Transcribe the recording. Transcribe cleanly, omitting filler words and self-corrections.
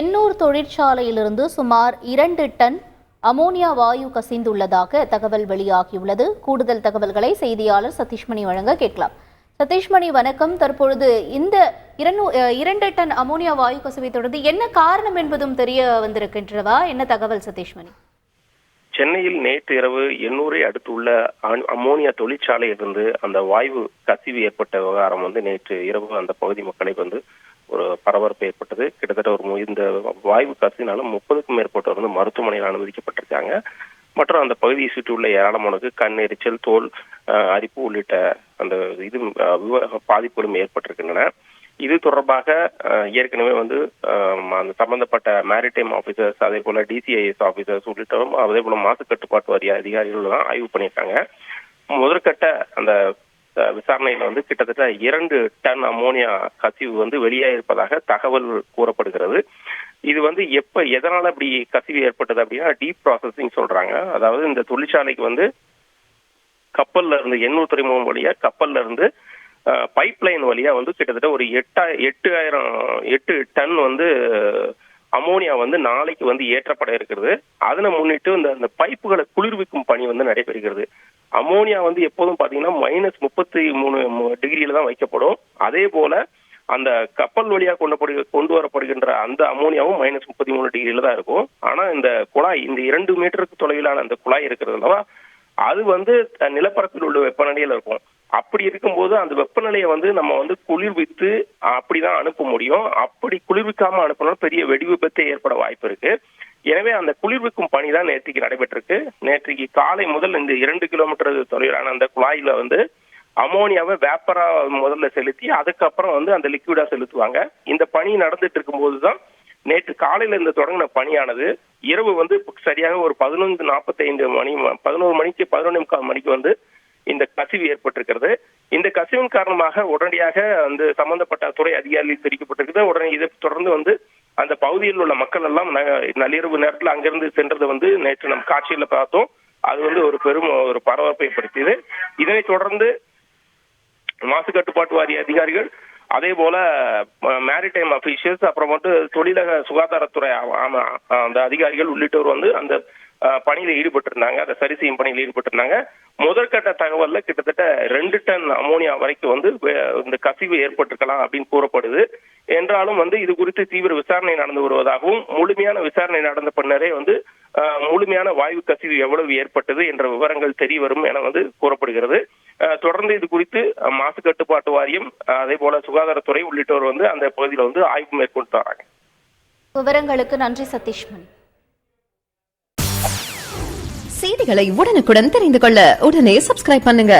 எண்ணூர் தொழிற்சாலையிலிருந்து சுமார் 2 ton ammonia வாயு கசிந்துள்ளதாக தகவல் வெளியாகியுள்ளது. கூடுதல் தகவல்களை செய்தியாளர் சதீஷ்மணி வழங்க கேட்கலாம். சதீஷ்மணி வணக்கம். தற்பொழுது இந்த 2 டன் அமோனியா வாயு கசிவை தொடர்ந்து என்ன காரணம் என்பதும் தெரிய வந்திருக்கின்றவா? என்ன தகவல் சதீஷ்மணி? சென்னையில் நேற்று இரவு எண்ணூரை அடுத்துள்ள அமோனியா தொழிற்சாலையிலிருந்து அந்த வாயு கசிவு ஏற்பட்ட விவகாரம் நேற்று இரவு அந்த பகுதி மக்களை ஒரு பரபரப்பு ஏற்பட்டது. கிட்டத்தட்ட இந்த வாயு கசிவினால 30க்கும் மேற்பட்டவர் மருத்துவமனையில் அனுமதிக்கப்பட்டிருக்காங்க. மற்றும் அந்த பகுதியை சுற்றியுள்ள ஏராளமானது கண் எரிச்சல், தோல் அரிப்பு உள்ளிட்ட அந்த பாதிப்புகளும் ஏற்பட்டிருக்கின்றன. இது தொடர்பாக ஏற்கனவே அந்த சம்பந்தப்பட்ட மேரிடைம் ஆபீசர்ஸ், அதே போல டிசிஐஎஸ் ஆபீசர்ஸ் உள்ளிட்டவரும், அதே போல மாசு கட்டுப்பாட்டு வாரிய அதிகாரிகள் தான் ஆய்வு பண்ணியிருக்காங்க. முதற்கட்ட அந்த விசாரணையில கிட்டத்தட்ட 2 டன் அமோனியா கசிவு வெளியாயிருப்பதாக தகவல் கூறப்படுகிறது. இது எதனால இப்படி கசிவு ஏற்பட்டது அப்படின்னா டீப் ப்ராசஸிங் சொல்றாங்க. அதாவது இந்த தொழிற்சாலைக்கு கப்பல்ல இருந்து எண்ணூர் துறைமுகம் வழியா கப்பல்ல இருந்து பைப் லைன் வழியா கிட்டத்தட்ட ஒரு 8 டன் அமோனியா நாளைக்கு ஏற்றப்பட இருக்கிறது. அதனை முன்னிட்டு இந்த பைப்புகளை குளிர்விக்கும் பணி நடைபெறுகிறது. அமோனியா எப்போதும் பாத்தீங்கன்னா -33 டிகிரியில தான் வைக்கப்படும். அதே போல அந்த கப்பல் வழியா கொண்டு வரப்படுகின்ற அந்த அமோனியாவும் -33 டிகிரியில தான் இருக்கும். ஆனா இந்த குழாய், இந்த 2 மீட்டருக்கு தொலைவிலான அந்த குழாய் இருக்கிறது அல்லவா, அது நிலப்பரப்பில் உள்ள வெப்பநிலையில இருக்கும். அப்படி இருக்கும்போது அந்த வெப்பநிலையை நம்ம குளிர்வித்து அப்படிதான் அனுப்ப முடியும். அப்படி குளிர்விக்காம அனுப்பினாலும் பெரிய வெடி விபத்தை ஏற்பட வாய்ப்பு இருக்கு. எனவே அந்த குளிர்விக்கும் பணி தான் நேற்றுக்கு நடைபெற்றிருக்கு. நேற்றுக்கு காலை முதல் இந்த 2 கிலோமீட்டர் தொலைவிலான அந்த குழாயில அமோனியாவை வேப்பரா முதல்ல செலுத்தி அதுக்கப்புறம் அந்த லிக்விடா செலுத்துவாங்க. இந்த பணி நடந்துட்டு இருக்கும் போதுதான் நேற்று காலையில இருந்து தொடங்கின பணியானது இரவு சரியாக ஒரு 11:45 மணி 11 மணிக்கு இந்த கசிவு ஏற்பட்டிருக்கிறது. இந்த கசிவின் காரணமாக உடனடியாக சம்பந்தப்பட்ட துறை அதிகாரிகள் தெரிவிக்கப்பட்டிருக்கிறது. உடனே இதை தொடர்ந்து அந்த பகுதியில் உள்ள மக்கள் எல்லாம் நள்ளிரவு நேரத்தில் அங்கிருந்து சென்றது நேற்று நம் காட்சியில பார்த்தோம். அது ஒரு பெரும் ஒரு பரபரப்பை ஏற்படுத்தியது. இதனை தொடர்ந்து மாசு கட்டுப்பாட்டு வாரிய அதிகாரிகள், அதே போல மேரிடைம் அபிஷியல்ஸ், அப்புறம் தொழிலக சுகாதாரத்துறை அந்த அதிகாரிகள் உள்ளிட்டோர் அந்த பணியில ஈடுபட்டிருந்தாங்க. அதை சரி செய்யும் பணியில் ஈடுபட்டிருந்தாங்க. முதற்கட்ட தகவல்ல கிட்டத்தட்ட 2 டன் அமோனியா வரைக்கும் இந்த கசிவு ஏற்பட்டிருக்கலாம் அப்படின்னு கூறப்படுது. என்றாலும் இது குறித்து தீவிர விசாரணை நடந்து வருவதாகவும், முழுமையான விசாரணை நடந்த பின்னரே முழுமையான வாயு கசிவு எவ்வளவு ஏற்பட்டது என்ற விவரங்கள் தெரிய வரும் என கூறப்படுகிறது. தொடர்ந்து இது குறித்து மாசு கட்டுப்பாட்டு வாரியம், அதே போல சுகாதாரத்துறை உள்ளிட்டோர் அந்த பகுதியில் ஆய்வு மேற்கொண்டு வராங்க. விவரங்களுக்கு நன்றி சதீஷ்மணி. செய்திகளை உடனுக்குடன் தெரிந்து கொள்ள உடனே சப்ஸ்கிரைப் பண்ணுங்க.